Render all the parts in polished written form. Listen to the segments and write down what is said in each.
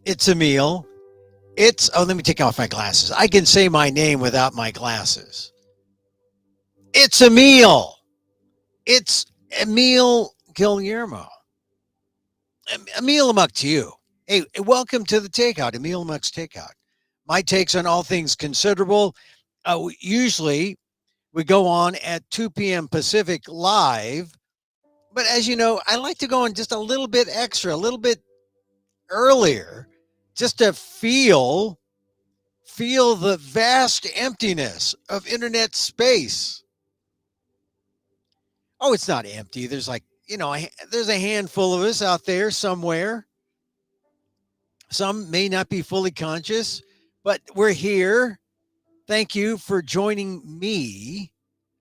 It's Emil. Let me take off my glasses. I can say my name without my glasses. It's Emil. It's Emil Guillermo. Emil Amok to you. Hey, welcome to the Takeout, Emil Amok's Takeout. My takes on all things considerable. Usually we go on at 2 p.m. Pacific live, but as you know, I like to go on just a little bit extra, a little bit earlier, just to feel the vast emptiness of internet space. Oh, it's not empty. There's there's a handful of us out there somewhere. Some may not be fully conscious, but we're here. Thank you for joining me,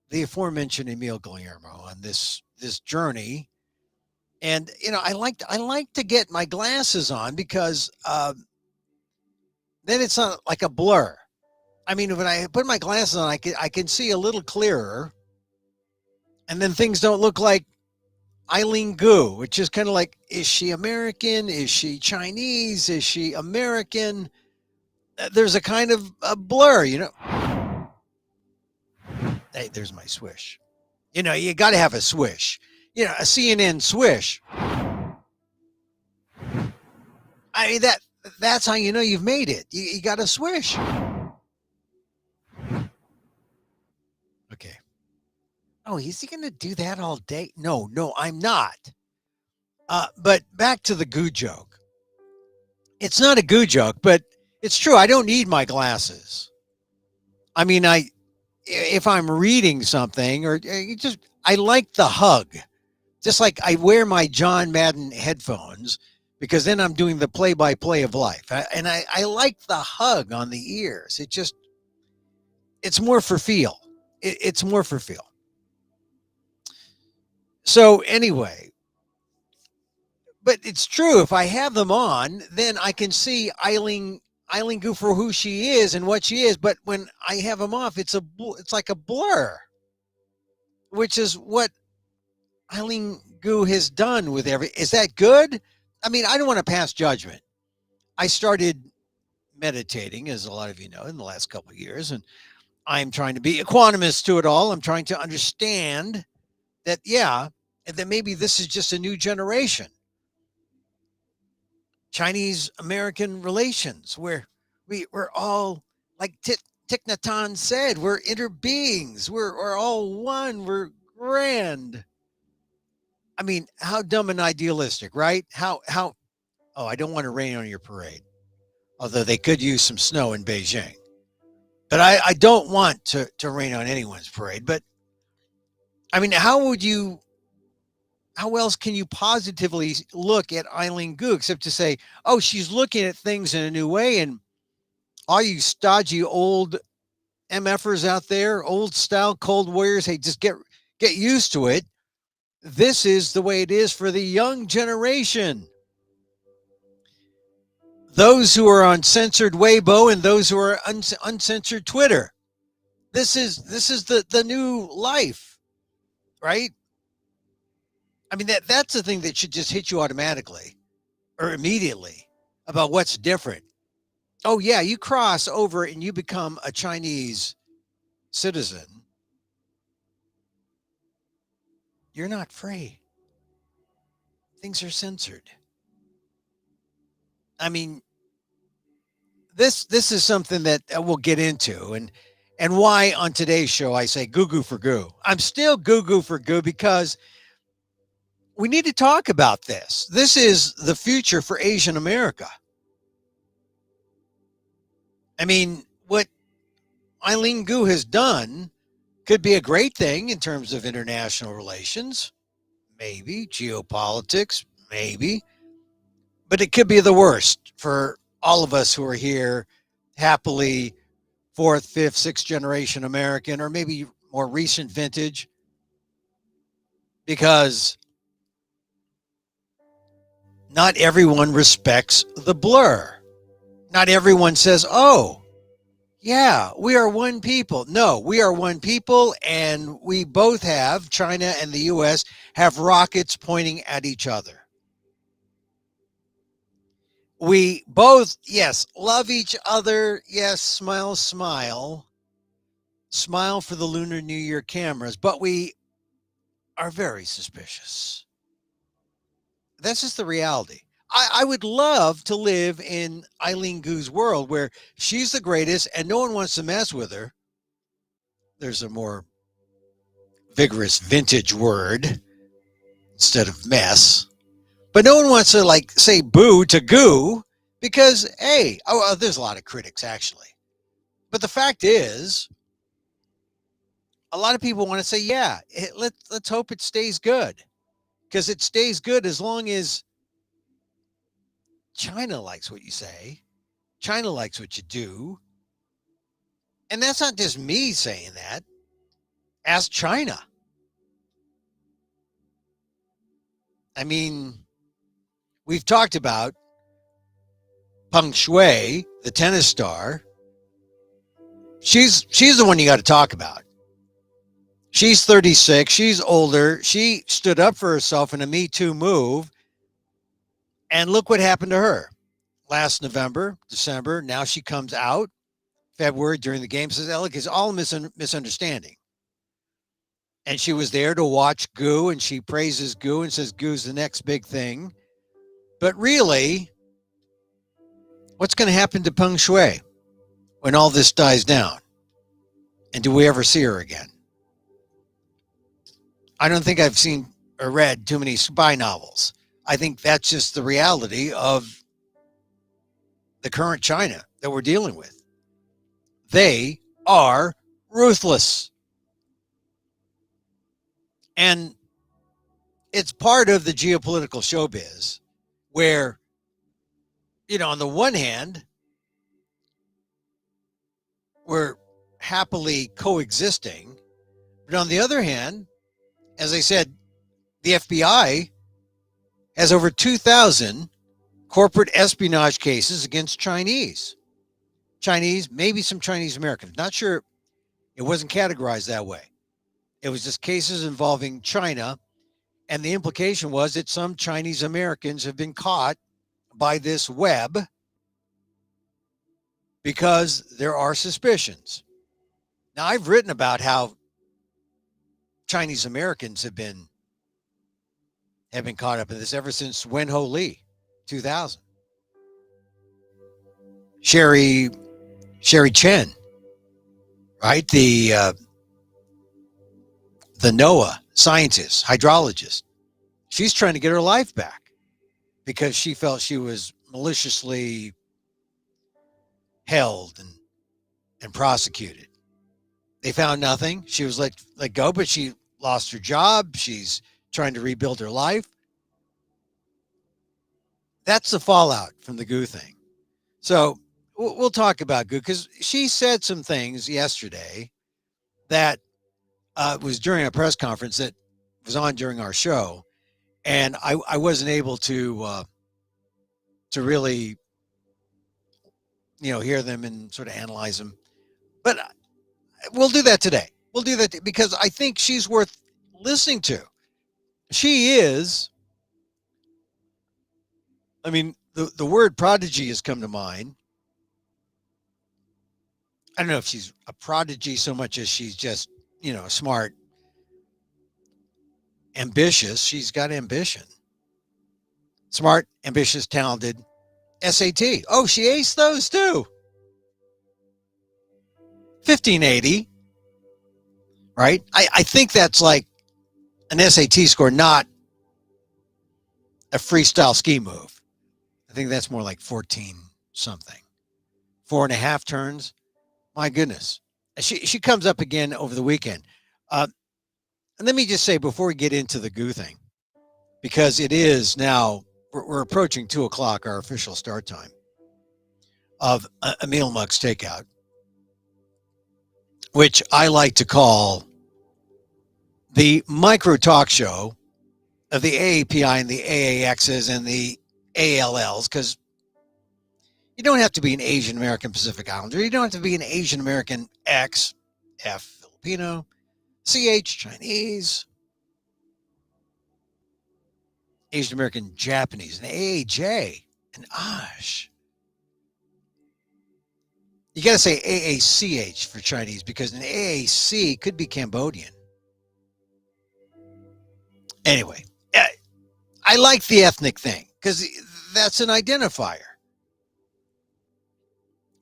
the aforementioned Emil Guillermo, on this journey. And I like to get my glasses on because then it's not like a blur. I mean, when I put my glasses on, I can see a little clearer, and then things don't look like Eileen Goo, which is kind of like, is she American? Is she Chinese? Is she American? There's a kind of a blur, Hey, there's my swish. You got to have a swish. A CNN swish. I mean, that's how you know you've made it. You got to swish. Okay. Oh, is he going to do that all day? No, I'm not. But back to the goo joke. It's not a goo joke, but it's true. I don't need my glasses. I mean, if I'm reading something I like the hug. Just like I wear my John Madden headphones because then I'm doing the play-by-play of life. And I like the hug on the ears. It's more for feel. It's more for feel. So anyway, but it's true. If I have them on, then I can see Eileen Goo for who she is and what she is. But when I have them off, it's like a blur, which is what Eileen Goo has done with is that good? I mean, I don't want to pass judgment. I started meditating, as a lot of you know, in the last couple of years, and I'm trying to be equanimous to it all. I'm trying to understand that, that maybe this is just a new generation. Chinese-American relations, where we're all, like Thich Nhat Hanh said, we're interbeings. We're all one. We're grand. I mean, how dumb and idealistic, right? How, I don't want to rain on your parade, although they could use some snow in Beijing. But I don't want to rain on anyone's parade. But, I mean, how else can you positively look at Eileen Goo except to say, oh, she's looking at things in a new way, and all you stodgy old MFers out there, old style Cold Warriors, hey, just get used to it. This is the way it is for the young generation. Those who are on censored Weibo and those who are uncensored Twitter. This is the new life, right? I mean, that's the thing that should just hit you automatically or immediately about what's different. Oh, yeah, you cross over and you become a Chinese citizen. You're not free. Things are censored. I mean, this is something that we'll get into, and why on today's show I say goo for goo. I'm still goo for goo because we need to talk about this. This is the future for Asian America. I mean, what Eileen Goo has done could be a great thing in terms of international relations, maybe geopolitics, maybe, but it could be the worst for all of us who are here happily 4th, 5th, 6th generation American, or maybe more recent vintage, because not everyone respects the blur. Not everyone says, oh, yeah, we are one people. No, we are one people, and we both have, China and the U.S., have rockets pointing at each other. We both, yes, love each other. Yes, smile, smile. Smile for the Lunar New Year cameras, but we are very suspicious. That's just the reality. I would love to live in Eileen Goo's world where she's the greatest and no one wants to mess with her. There's a more vigorous vintage word instead of mess. But no one wants to like say boo to Goo because, hey, there's a lot of critics actually. But the fact is, a lot of people want to say, yeah, let's hope it stays good because it stays good as long as China likes what you say. China likes what you do. And that's not just me saying that. Ask China. I mean, we've talked about Peng Shui, the tennis star. She's the one you got to talk about. She's 36. She's older. She stood up for herself in a Me Too move. And look what happened to her. Last November, December, now she comes out. February during the game says, look, it's all misunderstanding. And she was there to watch Goo, and she praises Goo and says Goo's the next big thing. But really, what's going to happen to Peng Shui when all this dies down? And do we ever see her again? I don't think I've seen or read too many spy novels. I think that's just the reality of the current China that we're dealing with. They are ruthless. And it's part of the geopolitical showbiz where, on the one hand, we're happily coexisting. But on the other hand, as I said, the FBI has over 2,000 corporate espionage cases against Chinese, maybe some Chinese Americans. Not sure. It wasn't categorized that way. It was just cases involving China. And the implication was that some Chinese Americans have been caught by this web because there are suspicions. Now, I've written about how Chinese Americans have been caught up in this ever since Wen Ho Lee, 2000. Sherry Chen, right? The NOAA scientist, hydrologist. She's trying to get her life back because she felt she was maliciously held and prosecuted. They found nothing. She was let go, but she lost her job. She's trying to rebuild her life. That's the fallout from the Goo thing. So we'll talk about Goo because she said some things yesterday that was during a press conference that was on during our show, and I wasn't able to really hear them and sort of analyze them, but we'll do that today. We'll do that because I think she's worth listening to. She is. I mean, the word prodigy has come to mind. I don't know if she's a prodigy so much as she's just, smart, ambitious. She's got ambition. Smart, ambitious, talented. SAT. Oh, she aced those too. 1580. Right? I think that's like an SAT score, not a freestyle ski move. I think that's more like 14 something. 4.5 turns. My goodness. She comes up again over the weekend. And let me just say before we get into the Goo thing, because it is now, we're approaching 2:00, our official start time of Emil Muck's Takeout, which I like to call the micro talk show of the AAPI and the AAXs and the ALLs, because you don't have to be an Asian American Pacific Islander. You don't have to be an Asian American X, F Filipino, CH Chinese, Asian American Japanese, and AAJ. An Ash. You got to say AACH for Chinese because an AAC could be Cambodian. Anyway, I like the ethnic thing because that's an identifier.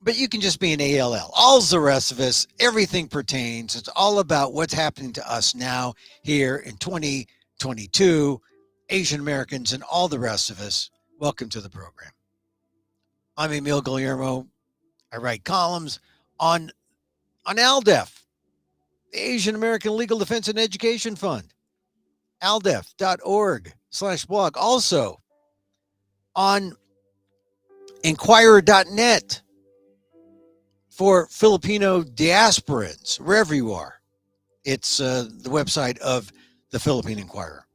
But you can just be an ALL. All the rest of us, everything pertains. It's all about what's happening to us now, here in 2022, Asian Americans, and all the rest of us. Welcome to the program. I'm Emil Guillermo. I write columns on ALDEF, the Asian American Legal Defense and Education Fund, aldef.org/blog. Also on Inquirer.net for Filipino diasporans, wherever you are. It's the website of the Philippine Inquirer.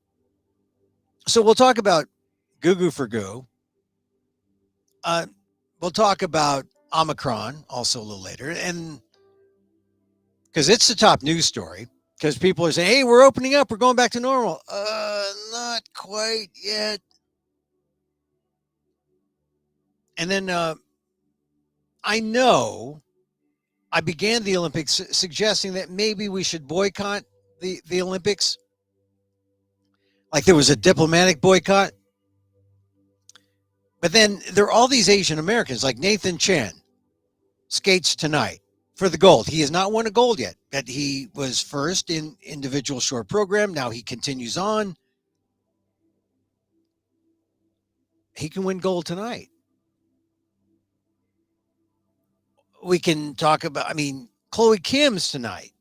So we'll talk about Goo-goo for Goo. We'll talk about Omicron also a little later, and because it's the top news story, because people are saying, hey, we're opening up, we're going back to normal. Not quite yet. And then I know I began the Olympics suggesting that maybe we should boycott the Olympics. Like there was a diplomatic boycott. But then there are all these Asian Americans, like Nathan Chen, skates tonight for the gold. He has not won a gold yet, but he was first in individual short program. Now he continues on. He can win gold tonight. We can talk about, Chloe Kim's tonight.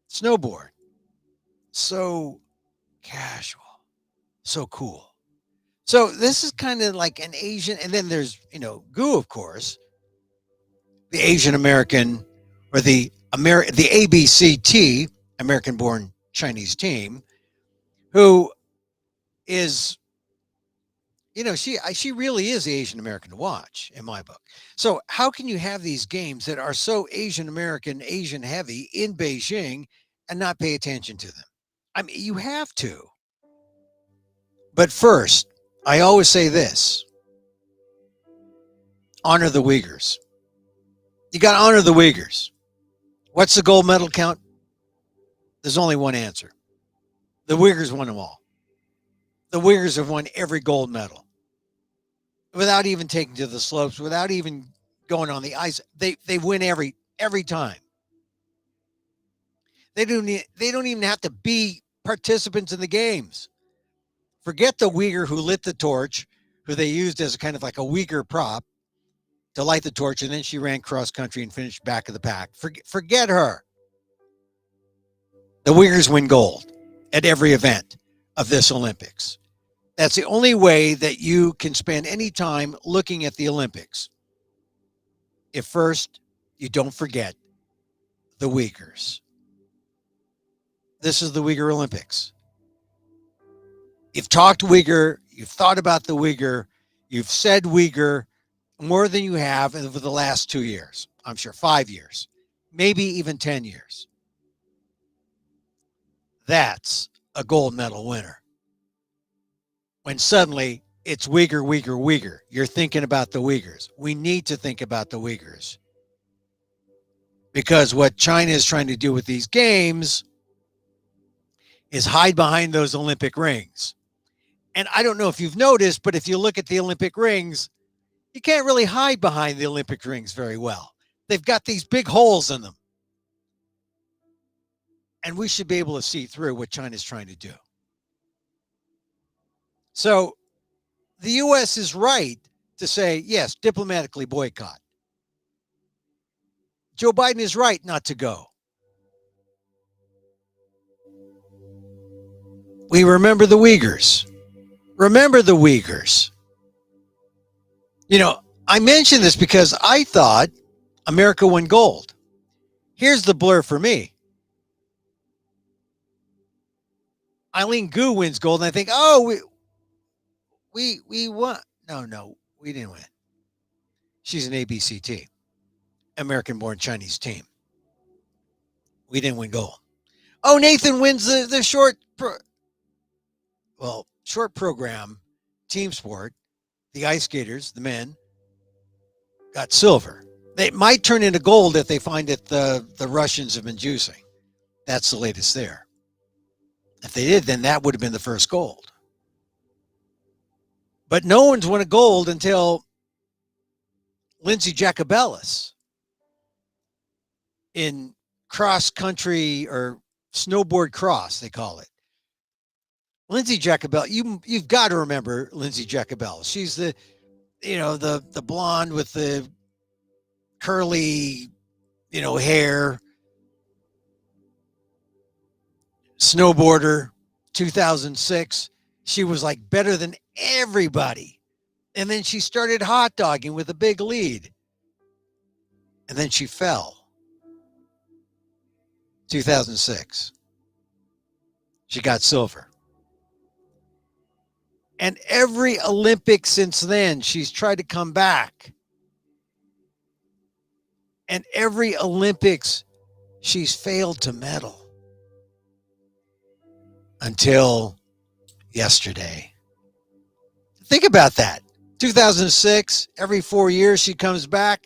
Snowboard. So casual. So cool. So this is kind of like an Asian, and then there's, Goo, of course, the Asian American, or the ABCT, American-born Chinese team, who is, she really is the Asian American to watch in my book. So how can you have these games that are so Asian American, Asian heavy in Beijing and not pay attention to them? You have to. But first, I always say this: honor the Uyghurs. You got to honor the Uyghurs. What's the gold medal count? There's only one answer. The Uyghurs won them all. The Uyghurs have won every gold medal without even taking to the slopes, without even going on the ice. They win every time. They don't even have to be participants in the games. Forget the Uyghur who lit the torch, who they used as a kind of like a Uyghur prop to light the torch, and then she ran cross country and finished back of the pack. Forget her. The Uyghurs win gold at every event of this Olympics. That's the only way that you can spend any time looking at the Olympics. If first you don't forget the Uyghurs. This is the Uyghur Olympics. You've talked Uyghur, you've thought about the Uyghur, you've said Uyghur more than you have over the last 2 years. I'm sure 5 years, maybe even 10 years. That's a gold medal winner. When suddenly it's Uyghur, Uyghur, Uyghur. You're thinking about the Uyghurs. We need to think about the Uyghurs. Because what China is trying to do with these games is hide behind those Olympic rings. And I don't know if you've noticed, but if you look at the Olympic rings, you can't really hide behind the Olympic rings very well. They've got these big holes in them. And we should be able to see through what China's trying to do. So the U.S. is right to say, yes, diplomatically boycott. Joe Biden is right not to go. We remember the Uyghurs. Remember the Uyghurs. I mention this because I thought America won gold. Here's the blur for me. Eileen Gu wins gold, and I think, oh, we won. No, we didn't win. She's an ABCT, American-born Chinese team. We didn't win gold. Oh, Nathan wins the short program team sport, the ice skaters, the men, got silver. They might turn into gold if they find that the Russians have been juicing. That's the latest there. If they did, then that would have been the first gold. But no one's won a gold until Lindsey Jacobellis in cross country or snowboard cross, they call it. Lindsey Jacobellis, you've got to remember Lindsey Jacobellis. She's the blonde with the curly, hair, snowboarder, 2006. She was like better than everybody. And then she started hot dogging with a big lead. And then she fell. 2006. She got silver. And every Olympic since then, she's tried to come back. And every Olympics, she's failed to medal. Until yesterday. Think about that. 2006, every 4 years she comes back.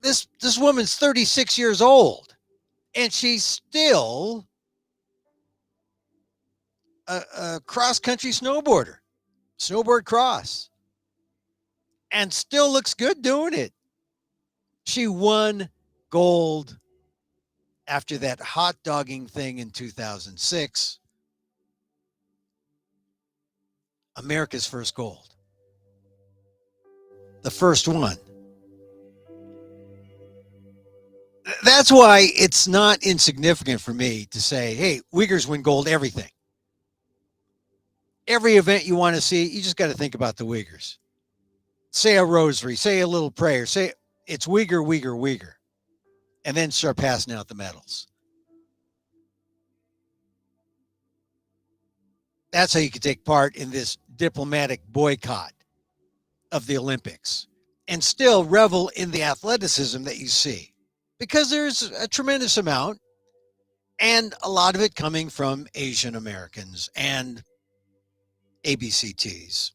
This woman's 36 years old. And she's still a cross-country snowboarder. Snowboard cross. And still looks good doing it. She won gold after that hot dogging thing in 2006. America's first gold. The first one. That's why it's not insignificant for me to say, hey, Uyghurs win gold everything. Every event you want to see, you just got to think about the Uyghurs. Say a rosary, say a little prayer, say it's Uyghur, Uyghur, Uyghur. And then start passing out the medals. That's how you can take part in this diplomatic boycott of the Olympics and still revel in the athleticism that you see. Because there's a tremendous amount, and a lot of it coming from Asian Americans and ABCTs,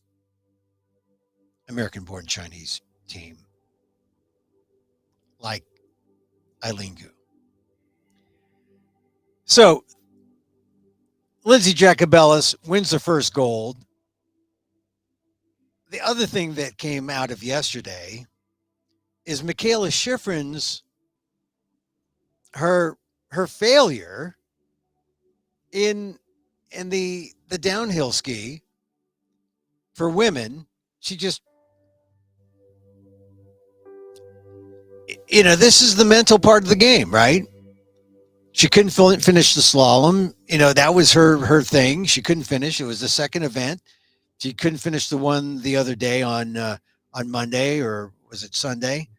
American-born Chinese team, like Eileen Gu. So, Lindsey Jacobellis wins the first gold. The other thing that came out of yesterday is Michaela Schifrin's her failure in the downhill ski for women. She just, this is the mental part of the game, right? She couldn't finish the slalom. That was her thing. She couldn't finish. It was the second event. She couldn't finish the one the other day on Monday, or was it Sunday?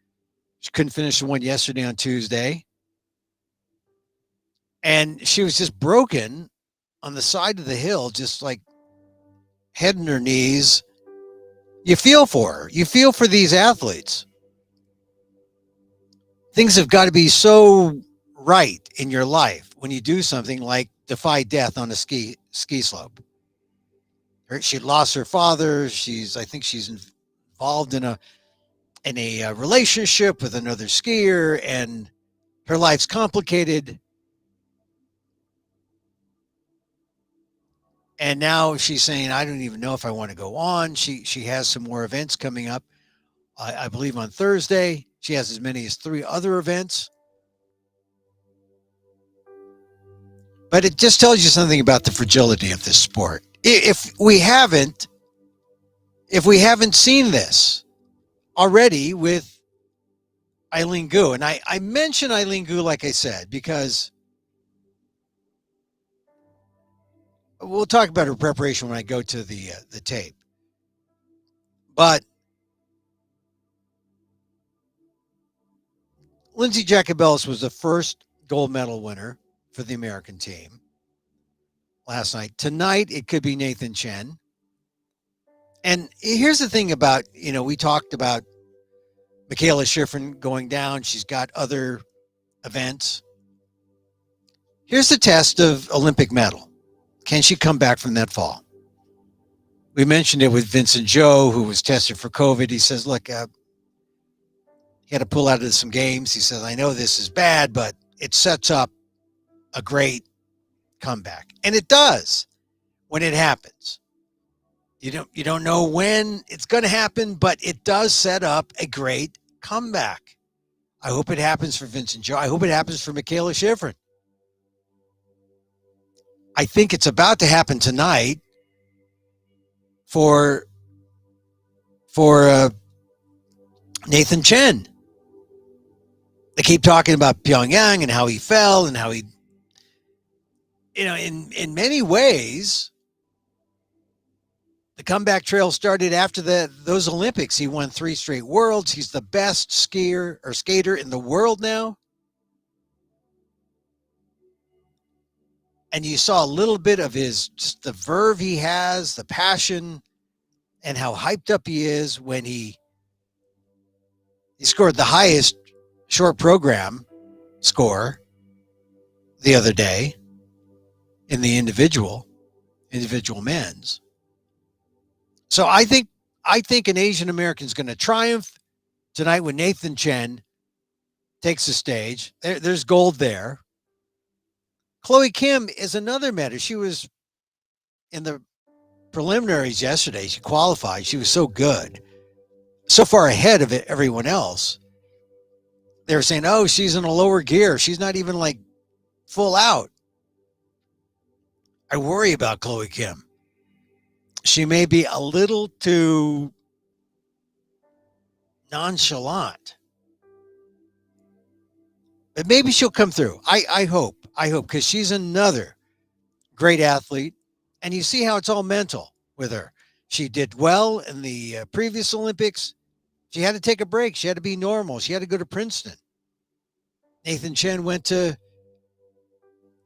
She couldn't finish the one yesterday on Tuesday. And she was just broken on the side of the hill, just like head in her knees. You feel for her. You feel for these athletes. Things have got to be so right in your life when you do something like defy death on a ski slope. She lost her father. I think she's involved in a relationship with another skier, and her life's complicated. And now she's saying, I don't even know if I want to go on. She has some more events coming up. I believe on Thursday. She has as many as 3 other events. But it just tells you something about the fragility of this sport. If we haven't seen this already with Eileen Gu, and I mention Eileen Gu, like I said, because we'll talk about her preparation when I go to the tape. But Lindsey Jacobellis was the first gold medal winner for the American team last night. Tonight, it could be Nathan Chen. And here's the thing about, we talked about Michaela Schifrin going down. She's got other events. Here's the test of Olympic medal. Can she come back from that fall? We mentioned it with Vincent Joe, who was tested for COVID. He says, look, he had to pull out of some games. He says, I know this is bad, but it sets up a great comeback. And it does when it happens. You don't know when it's going to happen, but it does set up a great comeback. I hope it happens for Vincent Joe. I hope it happens for Michaela Schifrin. I think it's about to happen tonight for Nathan Chen. They keep talking about Pyongyang and how he fell and how he, in many ways, the comeback trail started after those Olympics. He won 3 straight worlds. He's the best skater in the world now. And you saw a little bit of just the verve he has, the passion, and how hyped up he is when he scored the highest short program score the other day in the individual men's. So I think an Asian American is going to triumph tonight when Nathan Chen takes the stage. There's gold there. Chloe Kim is another matter. She was in the preliminaries yesterday. She qualified. She was so good, so far ahead of everyone else. They were saying, oh, she's in a lower gear. She's not even like full out. I worry about Chloe Kim. She may be a little too nonchalant, but maybe she'll come through. I hope, because she's another great athlete. And you see how it's all mental with her. She did well in the previous Olympics. She had to take a break. She had to be normal. She had to go to Princeton. Nathan Chen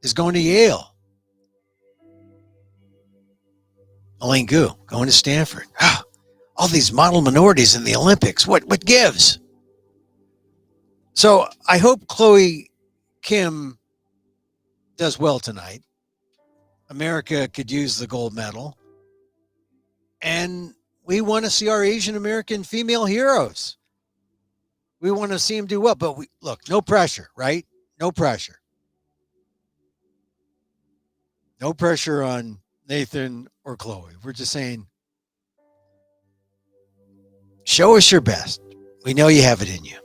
is going to Yale. Elaine Goo going to Stanford. All these model minorities in the Olympics. What gives? So I hope Chloe Kim does well tonight. America could use the gold medal. And we want to see our Asian American female heroes. We want to see them do well. But look, no pressure, right? No pressure. No pressure on Nathan or Chloe. We're just saying, show us your best. We know you have it in you.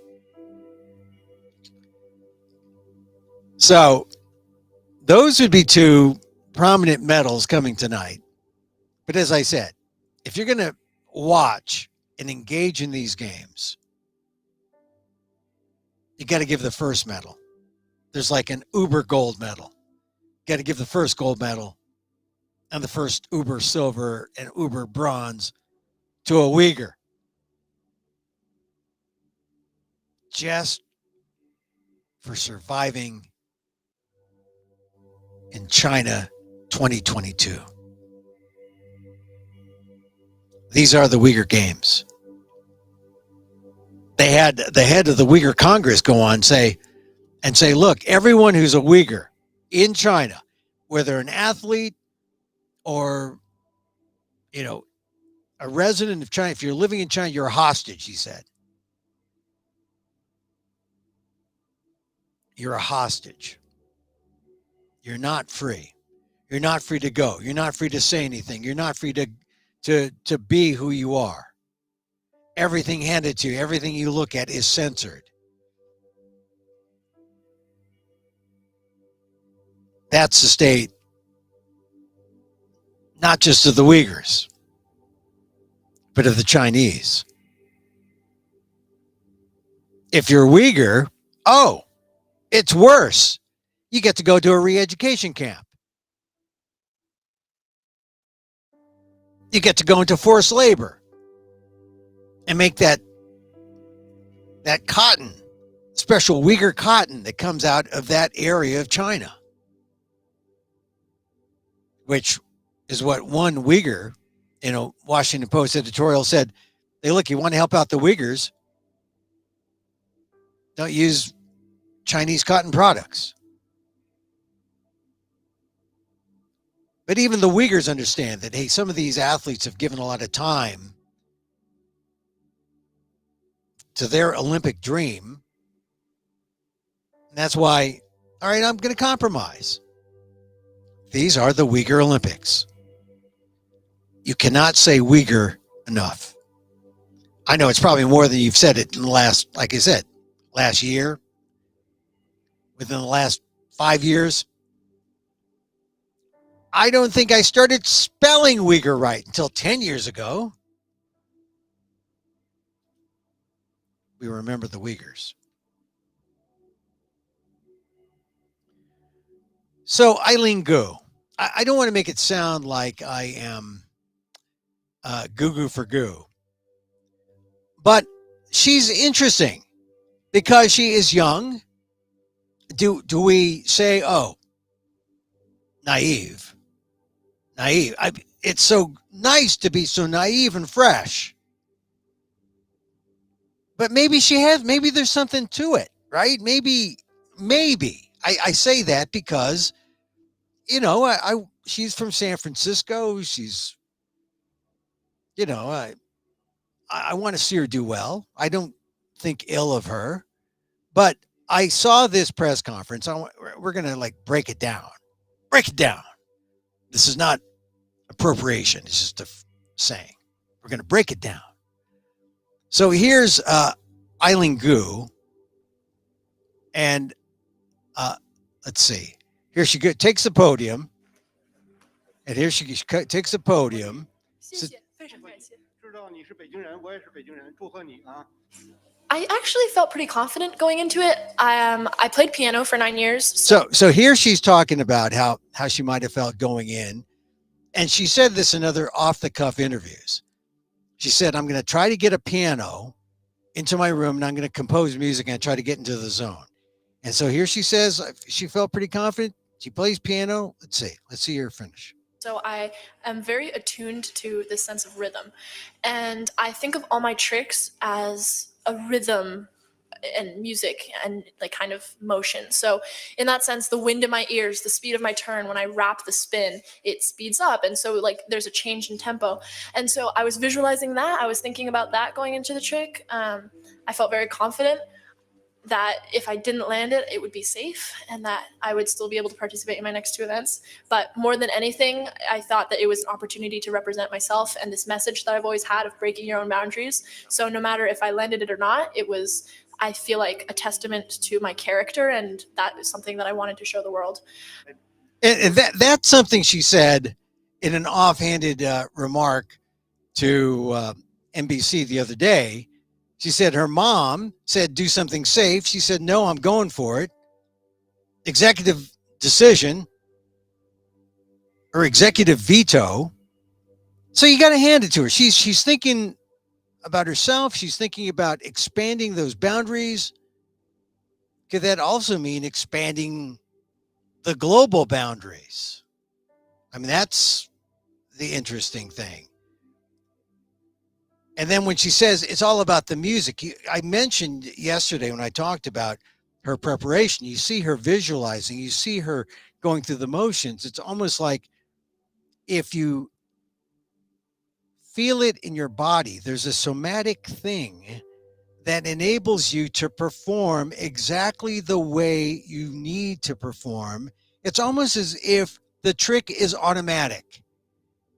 So those would be 2 prominent medals coming tonight. But as I said, if you're going to watch and engage in these games, you got to give the first medal. There's like an Uber gold medal. You got to give the first gold medal and the first Uber silver and Uber bronze to a Uyghur. Just for surviving in China 2022. These are the Uyghur Games. They had the head of the Uyghur Congress go on say, look, everyone who's a Uyghur in China, whether an athlete or, a resident of China, if you're living in China, you're a hostage, he said. You're a hostage. You're not free. You're not free to go. You're not free to say anything. You're not free to be who you are. Everything handed to you, everything you look at is censored. That's the state, not just of the Uyghurs, but of the Chinese. If you're Uyghur, it's worse. You get to go to a re-education camp. You get to go into forced labor and make that cotton, special Uyghur cotton that comes out of that area of China, which is what one Uyghur, Washington Post editorial said. Hey, look, you want to help out the Uyghurs? Don't use Chinese cotton products. But even the Uyghurs understand that, hey, some of these athletes have given a lot of time to their Olympic dream. And that's why, all right, I'm going to compromise. These are the Uyghur Olympics. You cannot say Uyghur enough. I know it's probably more than you've said it in the last, like I said, last year, within the last 5 years. I don't think I started spelling Uyghur right until 10 years ago. We remember the Uyghurs. So Eileen Gu, I don't want to make it sound like I am Goo-goo for Goo, but she's interesting because she is young. Do we say, oh, naive? It's so nice to be so naive and fresh. But maybe maybe there's something to it, right? Maybe. I say that because, she's from San Francisco. She's, I want to see her do well. I don't think ill of her, but I saw this press conference. We're going to break it down. Break it down. This is not appropriation. It's just a saying. We're going to break it down. So here's Eileen Gu, and let's see. Here she takes the podium, and here she takes the podium. I actually felt pretty confident going into it. I played piano for 9 years. So here she's talking about how she might have felt going in, and she said this in other off-the-cuff interviews. She said, I'm going to try to get a piano into my room, and I'm going to compose music and try to get into the zone. And so here she says she felt pretty confident. She plays piano. Let's see her finish. So I am very attuned to this sense of rhythm. And I think of all my tricks as a rhythm and music and kind of motion. So in that sense, the wind in my ears, the speed of my turn, when I wrap the spin, it speeds up. And so there's a change in tempo. And so I was visualizing that. I was thinking about that going into the trick. I felt very confident that if I didn't land it, it would be safe and that I would still be able to participate in my next two events. But more than anything, I thought that it was an opportunity to represent myself and this message that I've always had of breaking your own boundaries. So no matter if I landed it or not, it was, I feel like, a testament to my character, and that is something that I wanted to show the world. And that's something she said in an offhanded remark to NBC the other day. She said her mom said, do something safe. She said, no, I'm going for it. Executive decision or executive veto. So you got to hand it to her. She's thinking about herself. She's thinking about expanding those boundaries. Could that also mean expanding the global boundaries? I mean, that's the interesting thing. And then when she says it's all about the music, I mentioned yesterday when I talked about her preparation, you see her visualizing, you see her going through the motions. It's almost like if you feel it in your body, there's a somatic thing that enables you to perform exactly the way you need to perform. It's almost as if the trick is automatic.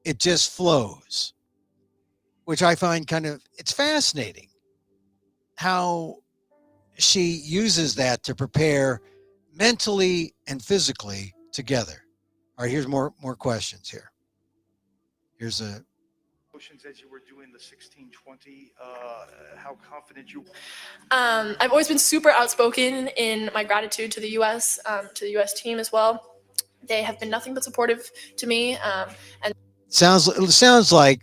It just flows, which I find it's fascinating how she uses that to prepare mentally and physically together. All right, here's more questions here. Here's a emotions as you were doing the 1620, how confident you I've always been super outspoken in my gratitude to the U.S., to the U.S. team as well. They have been nothing but supportive to me. And sounds like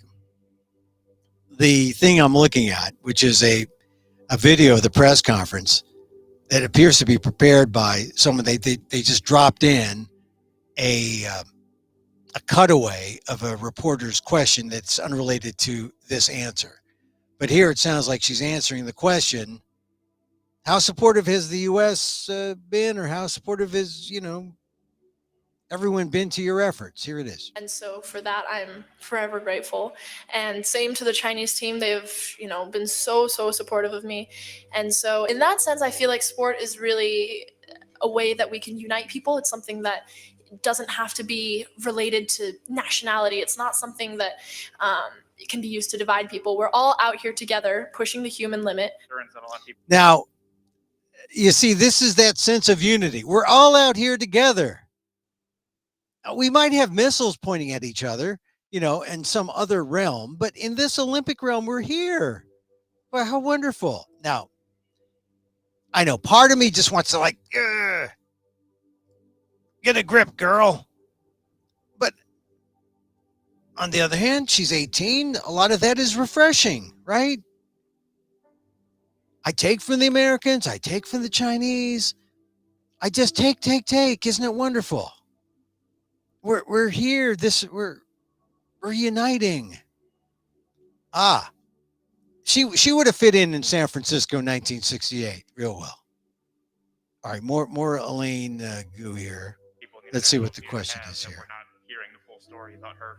the thing I'm looking at, which is a video of the press conference that appears to be prepared by someone. They just dropped in a cutaway of a reporter's question that's unrelated to this answer. But here it sounds like she's answering the question, how supportive has the U.S. been, or how supportive is, Everyone been to your efforts. Here it is. And so for that, I'm forever grateful. And same to the Chinese team. They've, been so, so supportive of me. And so in that sense, I feel like sport is really a way that we can unite people. It's something that doesn't have to be related to nationality. It's not something that can be used to divide people. We're all out here together, pushing the human limit. Now, you see, this is that sense of unity. We're all out here together. We might have missiles pointing at each other, in some other realm, but in this Olympic realm, we're here. Well, how wonderful. Now, I know part of me just wants to get a grip, girl. But on the other hand, she's 18. A lot of that is refreshing, right? I take from the Americans. I take from the Chinese. I just take. Isn't it wonderful? We're here. We're uniting. She would have fit in San Francisco, 1968, real well. All right, more Elaine Goo here. Let's see what the question is here. We're not hearing the full story about her.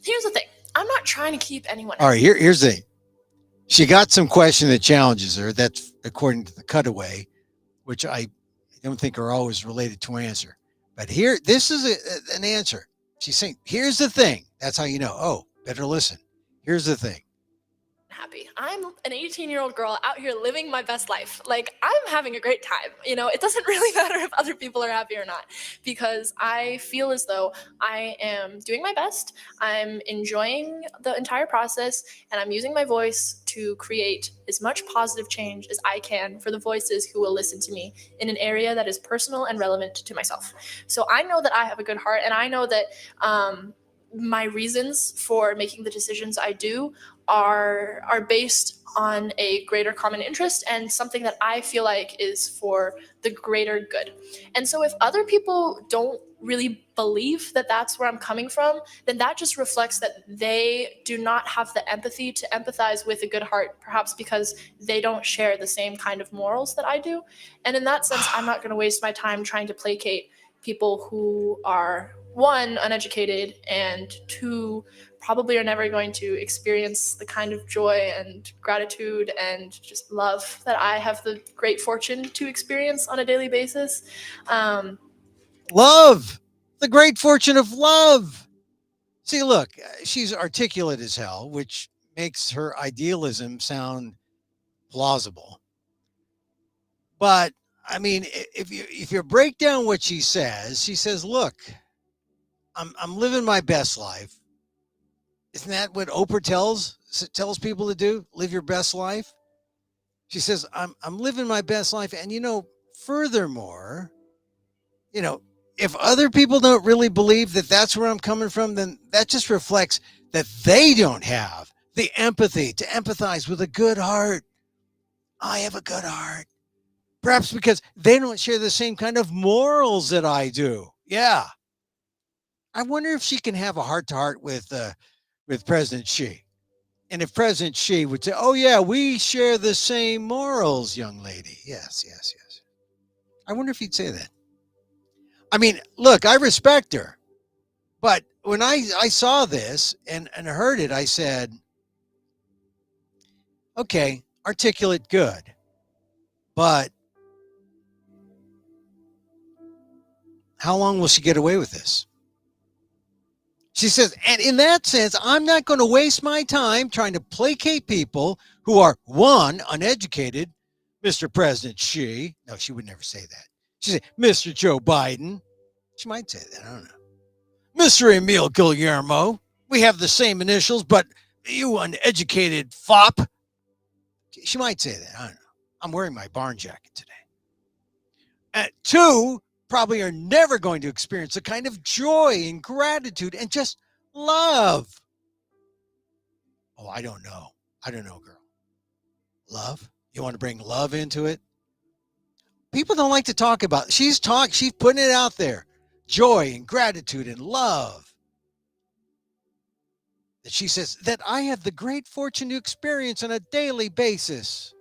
Here's the thing. I'm not trying to keep anyone. All right, here's the thing. She got some question that challenges her. That's according to the cutaway, which I don't think are always related to answer. But here, this is an answer. She's saying, here's the thing. That's how you know. Oh, better listen. Here's the thing. Happy. I'm an 18-year-old girl out here living my best life. Like, I'm having a great time. It doesn't really matter if other people are happy or not, because I feel as though I am doing my best. I'm enjoying the entire process, and I'm using my voice to create as much positive change as I can for the voices who will listen to me in an area that is personal and relevant to myself. So I know that I have a good heart, and I know that my reasons for making the decisions I do are based on a greater common interest and something that I feel like is for the greater good. And so if other people don't really believe that that's where I'm coming from, then that just reflects that they do not have the empathy to empathize with a good heart, perhaps because they don't share the same kind of morals that I do. And in that sense, I'm not going to waste my time trying to placate people who are, one, uneducated, and two, probably are never going to experience the kind of joy and gratitude and just love that I have the great fortune to experience on a daily basis. Love, the great fortune of love. See, look, she's articulate as hell, which makes her idealism sound plausible. But I mean, if you break down what she says, look, I'm living my best life. Isn't that what Oprah tells people to do? Live your best life. She says, I'm living my best life. And, furthermore, if other people don't really believe that that's where I'm coming from, then that just reflects that they don't have the empathy to empathize with a good heart. I have a good heart. Perhaps because they don't share the same kind of morals that I do. Yeah. I wonder if she can have a heart-to-heart with President Xi. And if President Xi would say, oh, yeah, we share the same morals, young lady. Yes. I wonder if he'd say that. I mean, look, I respect her. But when I saw this and heard it, I said, okay, articulate, good. But how long will she get away with this? She says, and in that sense, I'm not going to waste my time trying to placate people who are, one, uneducated, Mr. President Xi. No, she would never say that. She said, Mr. Joe Biden. She might say that. I don't know. Mr. Emil Guillermo. We have the same initials, but you uneducated fop. She might say that. I don't know. I'm wearing my barn jacket today. Two, probably are never going to experience the kind of joy and gratitude and just love. Oh, I don't know. Girl. Love? You want to bring love into it? People don't like to talk about it. She's putting it out there. Joy and gratitude and love. That she says that I have the great fortune to experience on a daily basis.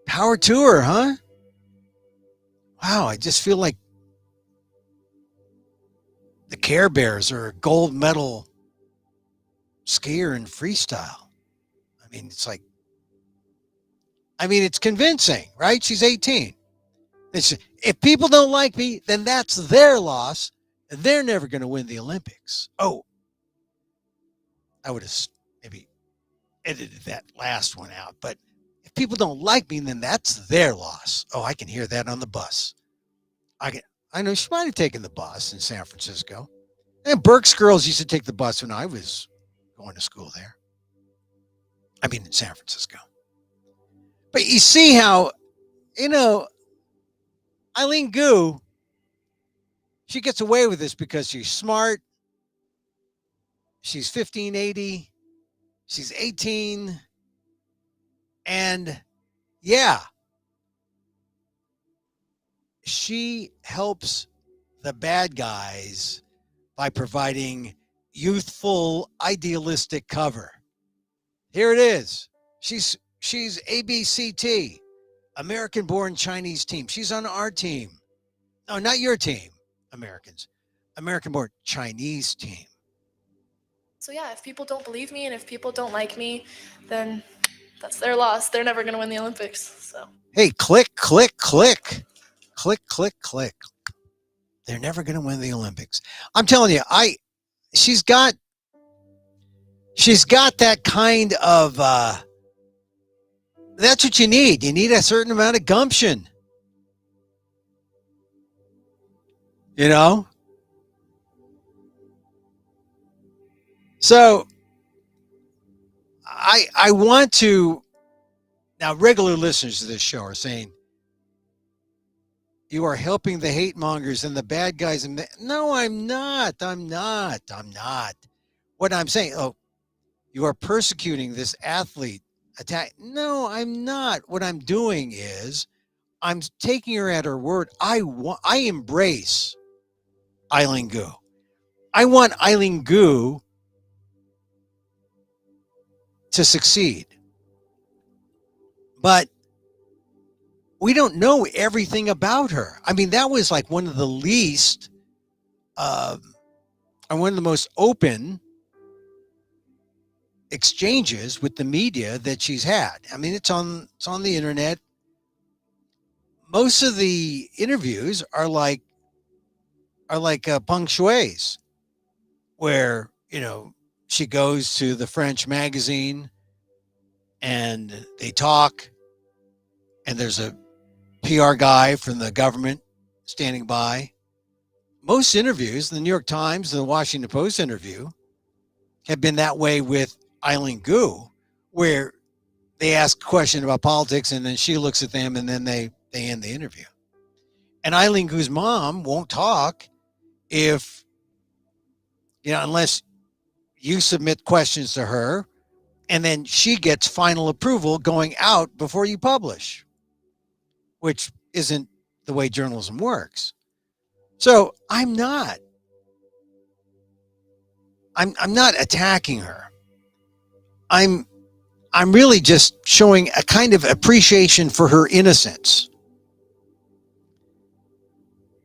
Power to her, huh? Wow, I just feel like the Care Bears are a gold medal skier in freestyle. I mean, it's convincing, right? She's 18. If people don't like me, then that's their loss. They're never going to win the Olympics. Oh, I would have maybe edited that last one out. But if people don't like me, then that's their loss. Oh, I can hear that on the bus. I know she might have taken the bus in San Francisco. And Burke's girls used to take the bus when I was going to school there. I mean, in San Francisco. But you see how, Eileen Gu, she gets away with this because she's smart. She's 1580. She's 18. And yeah, she helps the bad guys by providing youthful, idealistic cover. Here it is. She's ABCT, American-born Chinese team. She's on our team. No, not your team, Americans. American-born Chinese team. So yeah, if people don't believe me and if people don't like me, then that's their loss. They're never going to win the Olympics. So hey, click, click, click. Click, click, click. They're never going to win the Olympics. I'm telling you, she's got that kind of that's what you need. You need a certain amount of gumption. So I want to, now regular listeners to this show are saying, you are helping the hate mongers and the bad guys. No, I'm not. What I'm saying, you are persecuting this athlete attack. No, I'm not. What I'm doing is I'm taking her at her word. I embrace Eileen Gu. I want Eileen Gu to succeed. But we don't know everything about her. I mean, that was like one of the least, and one of the most open exchanges with the media that she's had. I mean, it's on the internet. Most of the interviews are like punctués, where she goes to the French magazine and they talk, and there's a PR guy from the government standing by. Most interviews, the New York Times, the Washington Post interview, have been that way with Eileen Gu, where they ask a question about politics and then she looks at them and then they end the interview. And Eileen Gu's mom won't talk if, unless you submit questions to her and then she gets final approval going out before you publish, which isn't the way journalism works. So I'm not attacking her. I'm really just showing a kind of appreciation for her innocence.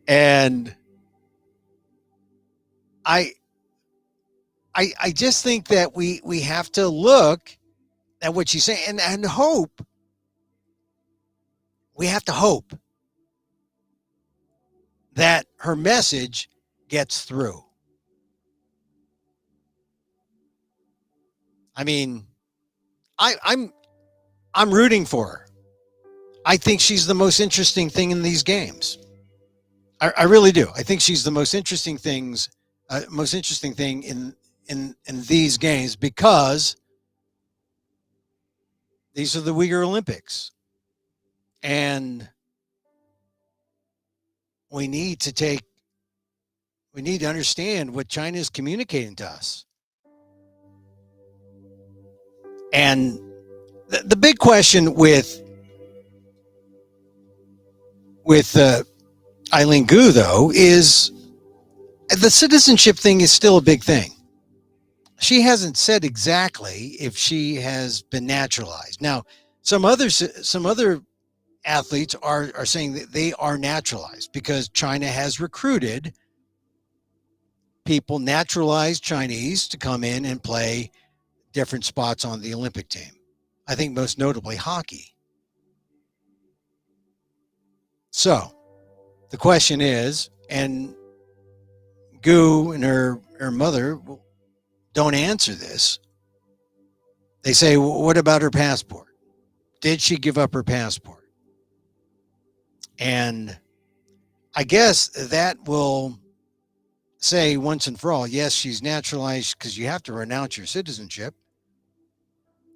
And I just think that we have to look at what she's saying and hope. We have to hope that her message gets through. I mean, I'm rooting for her. I think she's the most interesting thing in these games. I really do. I think she's the most interesting thing in these games, because these are the Uyghur Olympics. And we need to understand what China is communicating to us. And the big question with Eileen Gu, though, is the citizenship thing is still a big thing. She hasn't said exactly if she has been naturalized. Now, some other athletes are saying that they are naturalized because China has recruited people, naturalized Chinese, to come in and play different spots on the Olympic team. I think most notably hockey. So the question is, and Goo and her mother don't answer this. They say, well, what about her passport? Did she give up her passport? And I guess that will say once and for all, yes, she's naturalized, because you have to renounce your citizenship.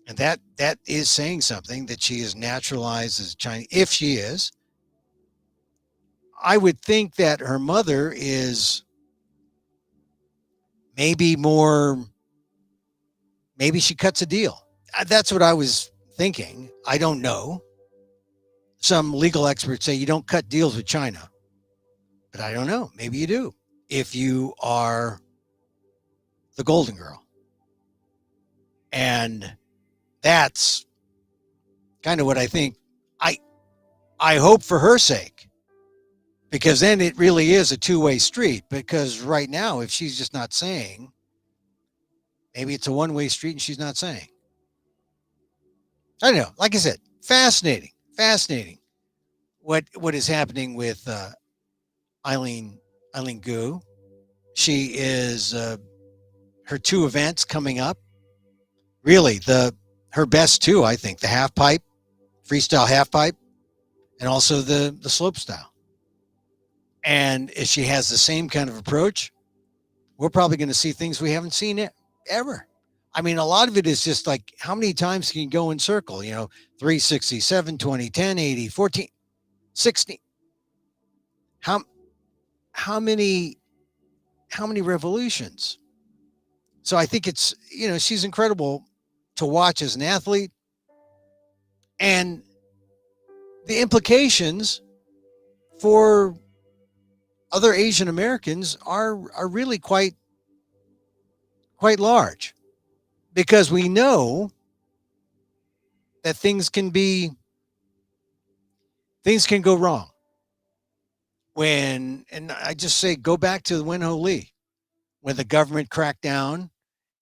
And that is saying something, that she is naturalized as Chinese, if she is. I would think that her mother is maybe she cuts a deal. That's what I was thinking. I don't know. Some legal experts say you don't cut deals with China, but I don't know. Maybe you do if you are the Golden Girl. And that's kind of what I think. I hope for her sake, because then it really is a two-way street. Because right now, if she's just not saying, maybe it's a one-way street and she's not saying. I don't know. Like I said, fascinating. What is happening with Eileen Goo? She is her two events coming up. Really, her best two, I think, the half pipe, freestyle half pipe, and also the slope style. And if she has the same kind of approach, we're probably going to see things we haven't seen ever. I mean, a lot of it is just like, how many times can you go in circle? 360, 720, 10, 80, 14, 60. How many revolutions? So I think it's, she's incredible to watch as an athlete. And the implications for other Asian Americans are really quite large, because we know that things can go wrong and I just say, go back to the Wen-Ho Lee, when the government cracked down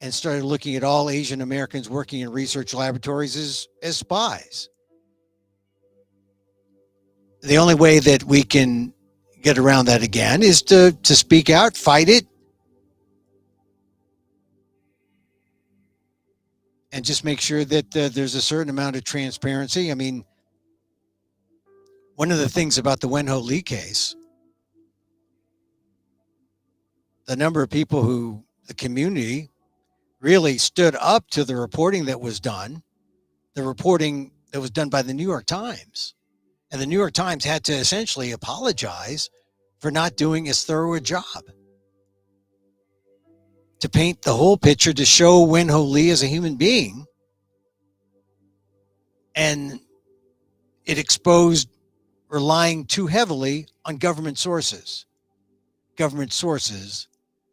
and started looking at all Asian Americans working in research laboratories as spies. The only way that we can get around that again is to speak out, fight it, and just make sure that there's a certain amount of transparency. I mean, one of the things about the Wen-Ho Lee case, the number of people the community really stood up to the reporting that was done, the reporting that was done by the New York Times. And the New York Times had to essentially apologize for not doing as thorough a job to paint the whole picture, to show Wen-Ho Lee as a human being. And it exposed relying too heavily on government sources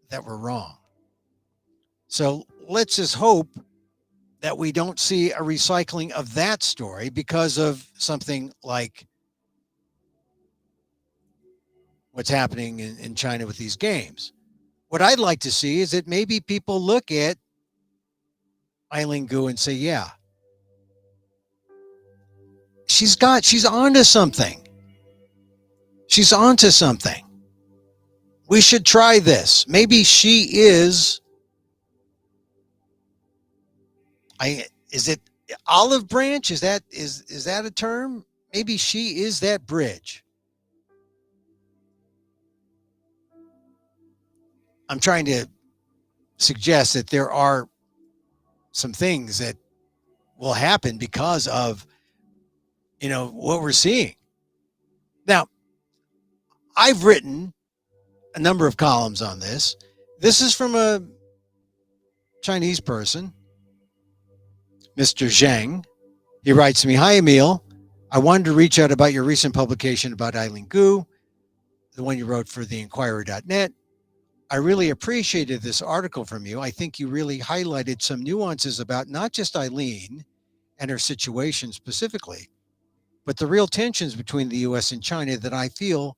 that were wrong. So let's just hope that we don't see a recycling of that story because of something like what's happening in China with these games. What I'd like to see is that maybe people look at Eileen Gu and say, yeah, she's onto something. She's onto something. We should try this. Maybe she is, is it olive branch? Is that a term? Maybe she is that bridge. I'm trying to suggest that there are some things that will happen because of, what we're seeing. Now, I've written a number of columns on this. This is from a Chinese person, Mr. Zhang. He writes to me, "Hi, Emil. I wanted to reach out about your recent publication about Eileen Gu, the one you wrote for theinquirer.net. I really appreciated this article from you. I think you really highlighted some nuances about not just Eileen and her situation specifically, but the real tensions between the U.S. and China that I feel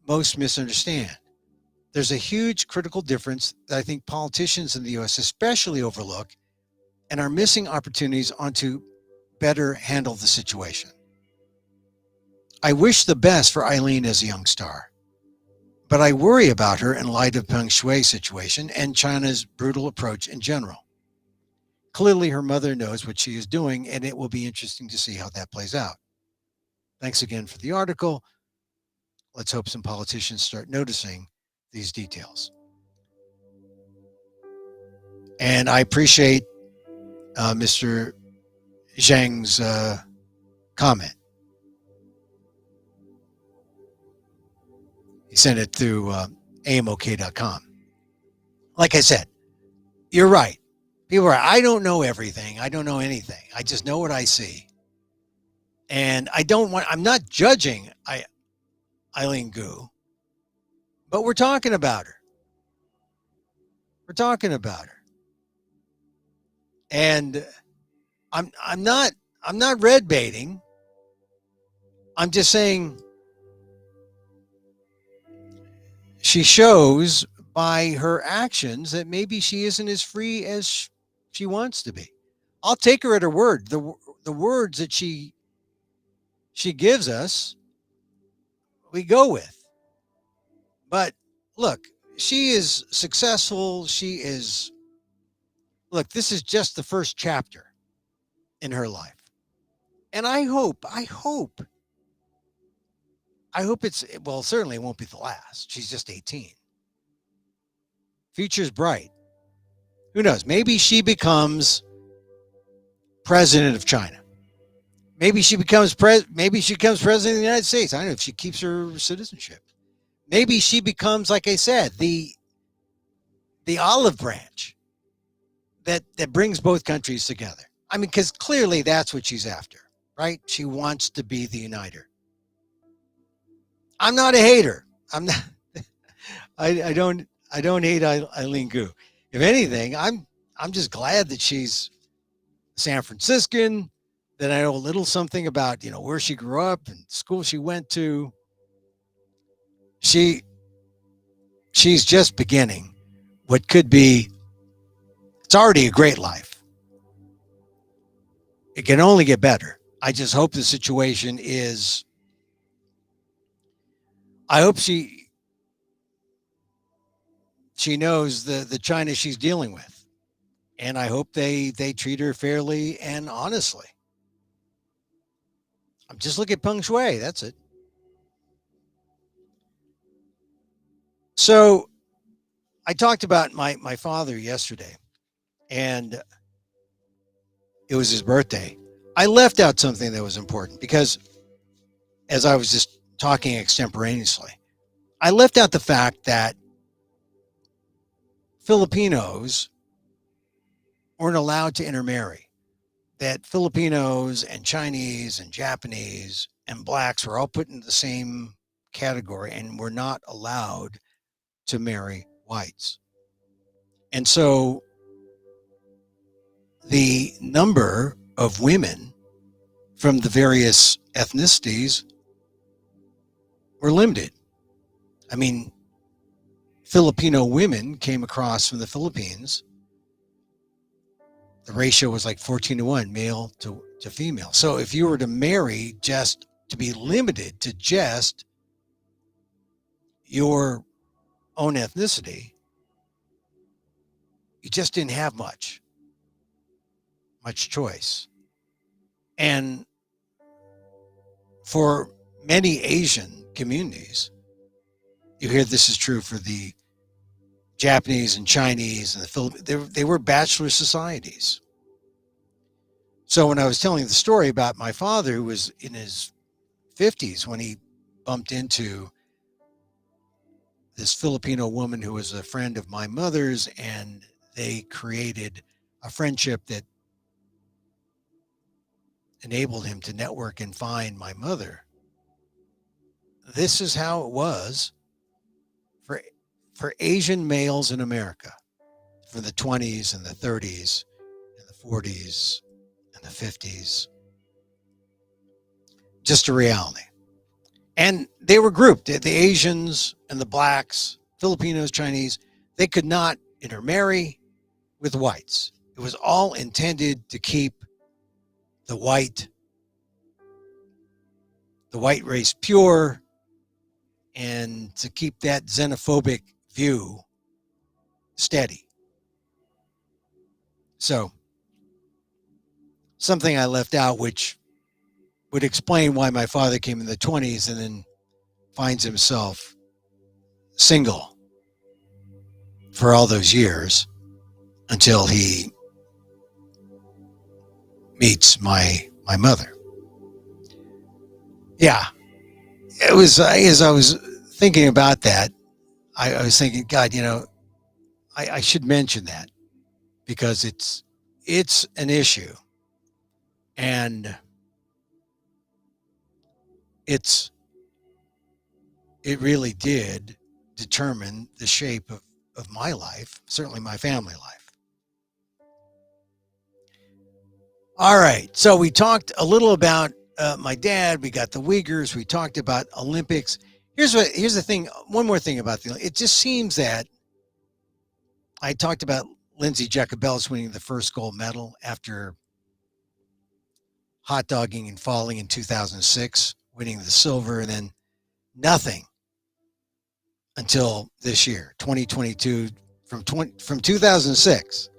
most misunderstand. There's a huge critical difference that I think politicians in the U.S. especially overlook and are missing opportunities on to better handle the situation. I wish the best for Eileen as a young star, but I worry about her in light of Peng Shui's situation and China's brutal approach in general. Clearly, her mother knows what she is doing, and it will be interesting to see how that plays out. Thanks again for the article. Let's hope some politicians start noticing these details. And I appreciate Mr. Zhang's comment. He sent it through amok.com. Like I said, you're right. People are, I don't know everything. I don't know anything. I just know what I see. And I'm not judging Eileen Gu, but we're talking about her. We're talking about her. And I'm not red baiting. I'm just saying she shows by her actions that maybe she isn't as free as she wants to be. I'll take her at her word. The words that she gives us, we go with. But look, she is successful. This is just the first chapter in her life. And I hope certainly it won't be the last. She's just 18. Future's bright. Who knows? Maybe she becomes president of China. Maybe she becomes president of the United States. I don't know if she keeps her citizenship. Maybe she becomes, like I said, the olive branch that brings both countries together. I mean, because clearly that's what she's after, right? She wants to be the uniter. I'm not a hater. I'm not. I don't hate Eileen Gu. If anything, I'm just glad that she's San Franciscan, that I know a little something about, where she grew up and school she went to. She's just beginning what could be, it's already a great life. It can only get better. I just hope the situation is, I hope she knows the China she's dealing with. And I hope they treat her fairly and honestly. I'm just looking at Peng Shui. That's it. So I talked about my father yesterday, and it was his birthday. I left out something that was important because as I was just talking extemporaneously, I left out the fact that Filipinos weren't allowed to intermarry, that Filipinos and Chinese and Japanese and blacks were all put in the same category and were not allowed to marry whites. And so the number of women from the various ethnicities were limited. I mean, Filipino women came across from the Philippines. The ratio was like 14-1, male to female. So if you were to marry just to be limited to just your own ethnicity, you just didn't have much choice. And for many Asian communities, you hear this is true for the Japanese and Chinese and the Philippines, they were bachelor societies. So when I was telling the story about my father, who was in his 50s when he bumped into this Filipino woman who was a friend of my mother's, and they created a friendship that enabled him to network and find my mother. This is how it was for Asian males in America for the 20s and the 30s and the 40s and the 50s. Just a reality. And they were grouped. The Asians and the blacks, Filipinos, Chinese, they could not intermarry with whites. It was all intended to keep the white race pure and to keep that xenophobic view steady. So, something I left out, which would explain why my father came in the 20s and then finds himself single for all those years until he meets my mother. Yeah, it was as I was thinking about that, I was thinking, God, I should mention that because it's an issue, and it really did determine the shape of my life, certainly my family life. All right, so we talked a little about my dad. We got the Uyghurs. We talked about Olympics. Here's the thing. One more thing about it just seems that I talked about Lindsay Jacobellis winning the first gold medal after hot dogging and falling in 2006, winning the silver, and then nothing until this year, 2022, from 2006,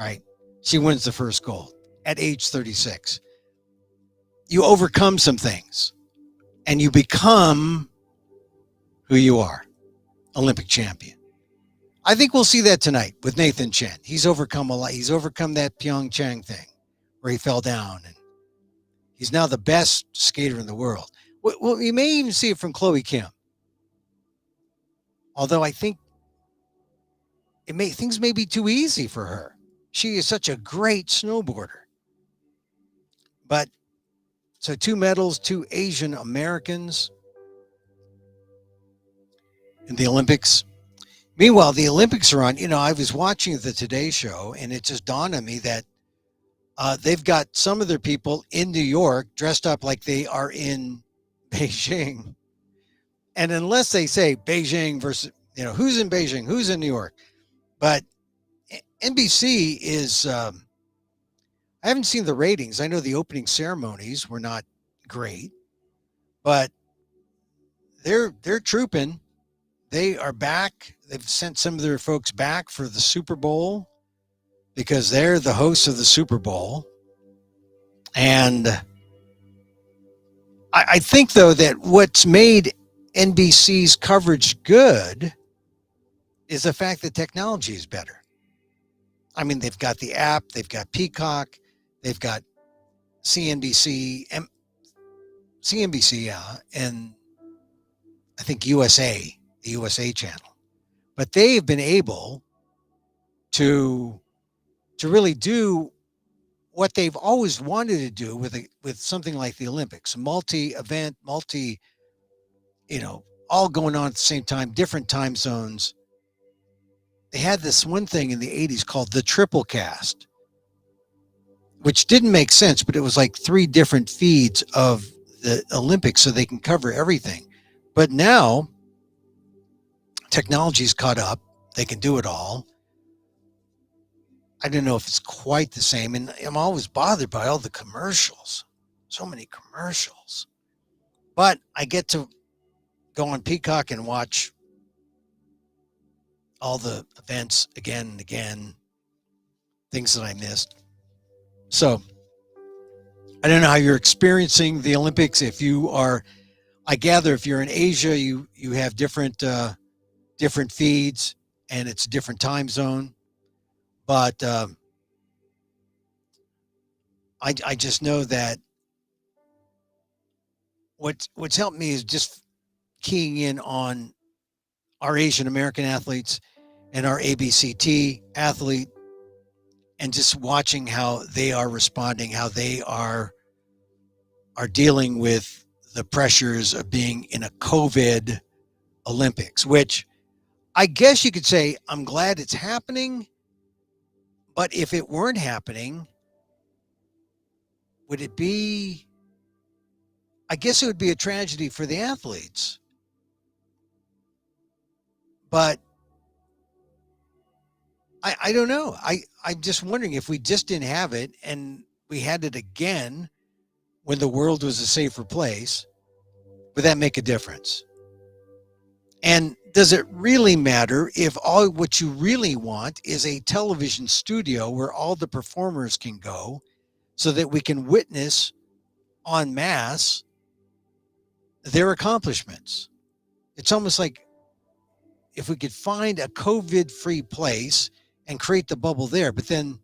right? She wins the first gold at age 36. You overcome some things and you become who you are, Olympic champion. I think we'll see that tonight with Nathan Chen. He's overcome a lot. He's overcome that Pyeongchang thing where he fell down, and he's now the best skater in the world. Well, you may even see it from Chloe Kim. Although I think things may be too easy for her. She is such a great snowboarder. But so 2 medals, 2 Asian Americans in the Olympics. Meanwhile, the Olympics are on. I was watching the Today Show, and it just dawned on me that they've got some of their people in New York dressed up like they are in Beijing. And unless they say Beijing versus, who's in Beijing, who's in New York. But NBC is, I haven't seen the ratings. I know the opening ceremonies were not great, but they're trooping. They are back. They've sent some of their folks back for the Super Bowl because they're the hosts of the Super Bowl. And I think, though, that what's made NBC's coverage good is the fact that technology is better. I mean, they've got the app, they've got Peacock, they've got CNBC, and I think USA, the USA channel. But they've been able to really do what they've always wanted to do with something like the Olympics, multi-event, all going on at the same time, different time zones. They had this one thing in the 80s called the triple cast, which didn't make sense, but it was like 3 different feeds of the Olympics so they can cover everything. But now technology's caught up. They can do it all. I don't know if it's quite the same. And I'm always bothered by all the commercials. So many commercials. But I get to go on Peacock and watch all the events again and again, things that I missed. So I don't know how you're experiencing the Olympics. If you are, I gather if you're in Asia, you have different feeds and it's a different time zone. But I just know that what's helped me is just keying in on our Asian American athletes and our ABCT athlete, and just watching how they are responding, how they are dealing with the pressures of being in a COVID Olympics, which I guess you could say I'm glad it's happening. But if it weren't happening, would it be I guess it would be a tragedy for the athletes. But I don't know. I'm just wondering if we just didn't have it and we had it again when the world was a safer place, would that make a difference? And does it really matter if all what you really want is a television studio where all the performers can go so that we can witness en masse their accomplishments? It's almost like if we could find a COVID-free place and create the bubble there, but then,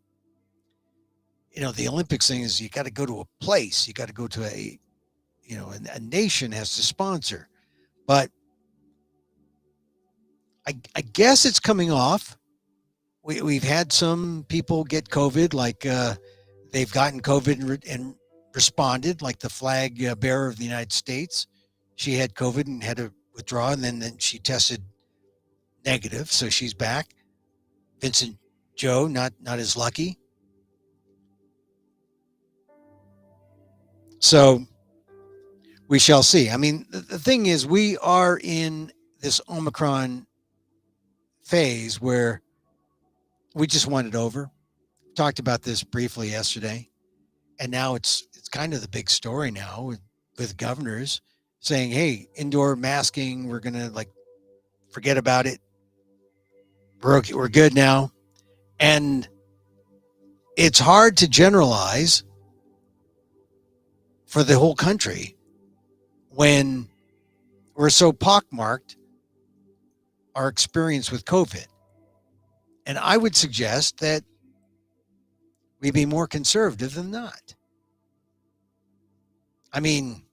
the Olympics thing is you got to go to a place, you got to go to a nation has to sponsor. But I guess it's coming off. We've had some people get COVID, like they've gotten COVID and responded, like the flag bearer of the United States. She had COVID and had to withdraw, and then she tested negative, so she's back. Vincent Joe, not as lucky. So we shall see. I mean, the thing is, we are in this Omicron phase where we just want it over. Talked about this briefly yesterday, and now it's kind of the big story now with governors saying, "Hey, indoor masking, we're gonna forget about it. We're good now," and it's hard to generalize for the whole country when we're so pockmarked our experience with COVID. And I would suggest that we be more conservative than not. I mean,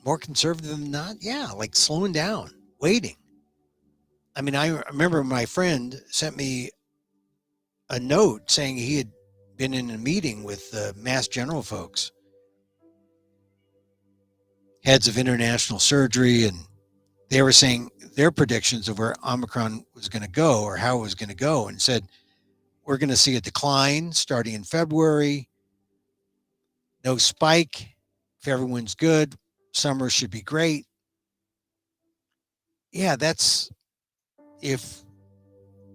more conservative than not? Yeah, like slowing down, waiting. I mean, I remember my friend sent me a note saying he had been in a meeting with the Mass General folks, heads of international surgery, and they were saying their predictions of where Omicron was going to go or how it was going to go, and said, we're going to see a decline starting in February, no spike. If everyone's good, summer should be great. Yeah, that's if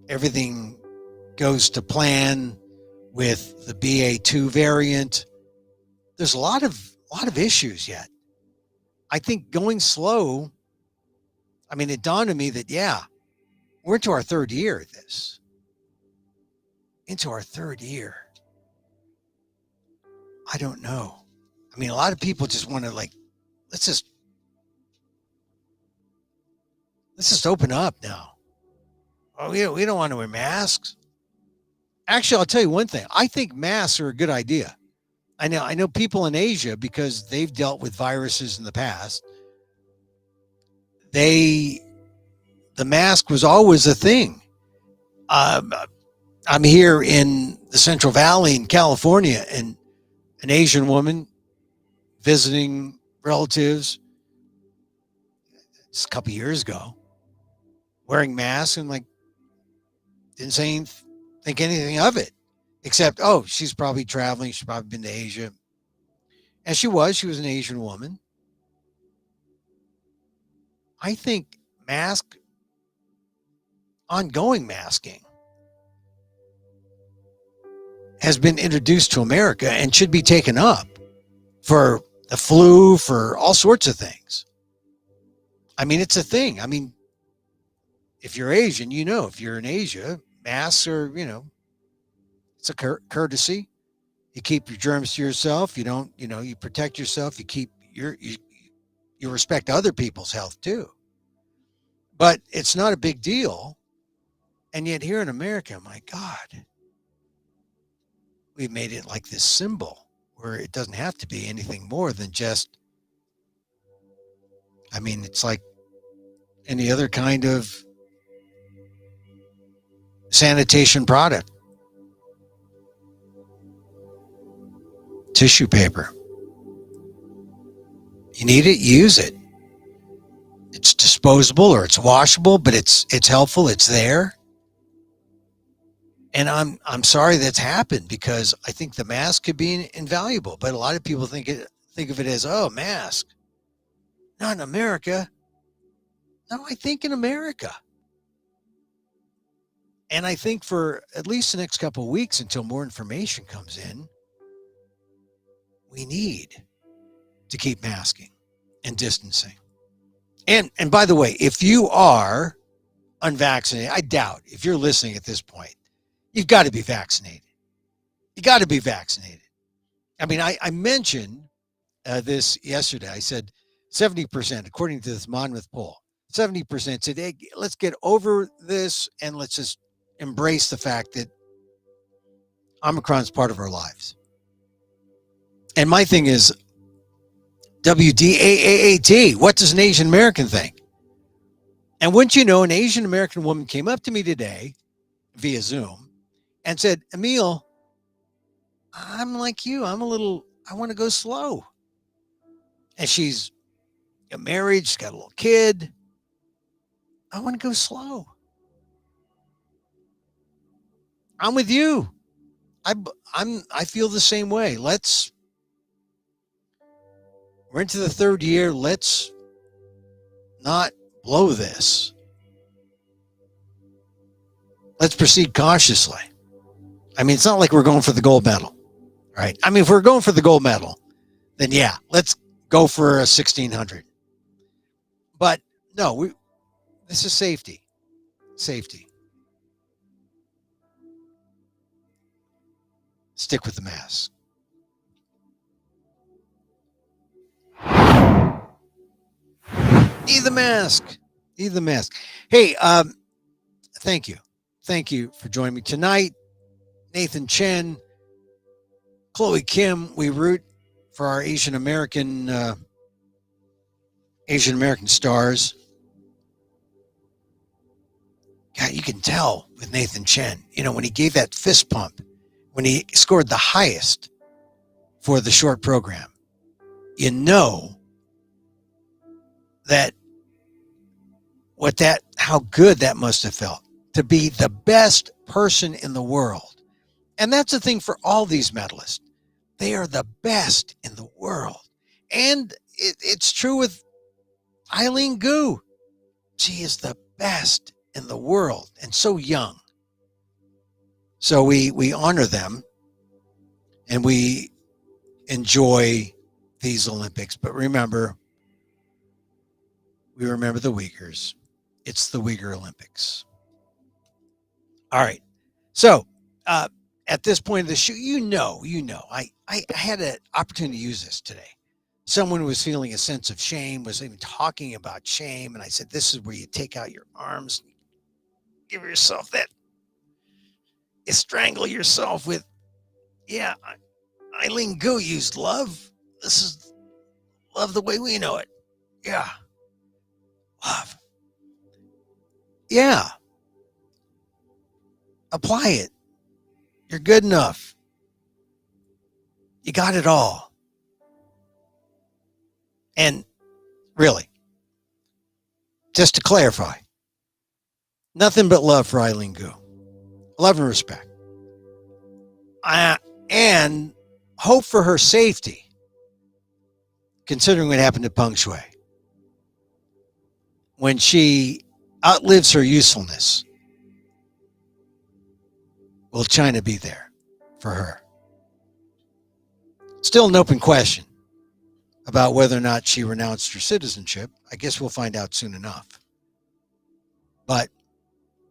everything goes to plan with the BA2 variant. There's a lot of issues yet. I think going slow, I mean, it dawned on me that, yeah, we're into our third year of this. Into our third year. I don't know. I mean, a lot of people just want to let's just open up now. Oh, we don't want to wear masks. Actually, I'll tell you one thing. I think masks are a good idea. I know people in Asia, because they've dealt with viruses in the past. The mask was always a thing. I'm here in the Central Valley in California, and an Asian woman visiting relatives just a couple years ago, wearing masks, and didn't think anything of it, except, oh, she's probably traveling. She's probably been to Asia. And she was an Asian woman. I think ongoing masking has been introduced to America and should be taken up for the flu, for all sorts of things. I mean, it's a thing. I mean, if you're Asian, if you're in Asia, masks are, it's a courtesy. You keep your germs to yourself. You don't, you protect yourself. You keep you respect other people's health too. But it's not a big deal. And yet here in America, my God, we've made it like this symbol where it doesn't have to be anything more than just, I mean, it's like any other kind of sanitation product. Tissue paper. You need it, use it. It's disposable or it's washable, but it's helpful. It's there. And I'm sorry that's happened, because I think the mask could be invaluable, but a lot of people think think of it as, oh, mask. Not in America. No, I think in America. And I think for at least the next couple of weeks until more information comes in, we need to keep masking and distancing. And by the way, if you are unvaccinated, I doubt if you're listening at this point, you've got to be vaccinated. You got to be vaccinated. I mean, I mentioned this yesterday. I said 70%, according to this Monmouth poll, 70% said, hey, let's get over this and let's just embrace the fact that Omicron is part of our lives. And my thing is, WDAAAT, what does an Asian American think? And wouldn't you know, an Asian American woman came up to me today via Zoom and said, Emil, I'm like you. I want to go slow. And she's married. She's got a little kid. I want to go slow. I'm with you. I feel the same way. We're into the third year. Let's not blow this. Let's proceed cautiously. I mean, it's not like we're going for the gold medal, right? I mean, if we're going for the gold medal, then yeah, let's go for a 1600. But no, this is safety. Safety. Stick with the mask. Need the mask. Need the mask. Hey, thank you. Thank you for joining me tonight. Nathan Chen, Chloe Kim, we root for our Asian American stars. God, you can tell with Nathan Chen, when he gave that fist pump, when he scored the highest for the short program, that how good that must have felt to be the best person in the world. And that's the thing for all these medalists. They are the best in the world. And it's true with Eileen Gu. She is the best in the world and so young. So we honor them and we enjoy these Olympics. But remember, we remember the Uyghurs. It's the Uyghur Olympics. All right. So at this point of the show, I had an opportunity to use this today. Someone was feeling a sense of shame, was even talking about shame. And I said, this is where you take out your arms, give yourself that, you strangle yourself with, Eileen Gu used love. This is love the way we know it. Yeah. Love. Yeah. Apply it. You're good enough. You got it all. And really, just to clarify, nothing but love for Eileen Gu. Love and respect. And hope for her safety, considering what happened to Peng Shui. When she outlives her usefulness, will China be there for her? Still an open question about whether or not she renounced her citizenship. I guess we'll find out soon enough. But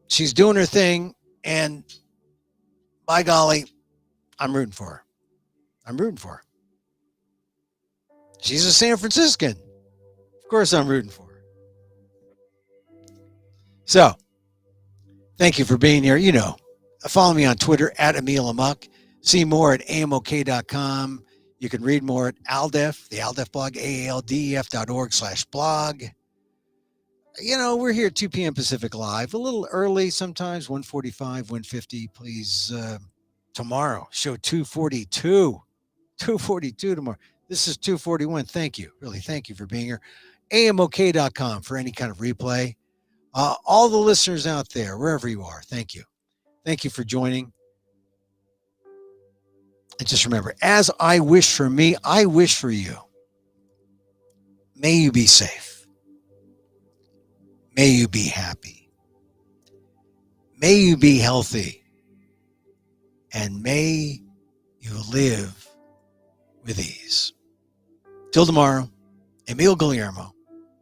she's doing her thing, and by golly, I'm rooting for her. I'm rooting for her. She's a San Franciscan. Of course I'm rooting for her. So, thank you for being here. Follow me on Twitter at Emil Amok. See more at amok.com. You can read more at ALDEF, the ALDEF blog, aaldef.org/blog. We're here at 2 p.m. Pacific Live, a little early sometimes, 1:45, 1:50. Please, tomorrow, show 242. 242 tomorrow. This is 241. Thank you. Really, thank you for being here. amok.com for any kind of replay. All the listeners out there, wherever you are, thank you. Thank you for joining. And just remember, as I wish for me, I wish for you. may you be safe. May you be happy. May you be healthy. And may you live with ease. Till tomorrow, Emil Guillermo,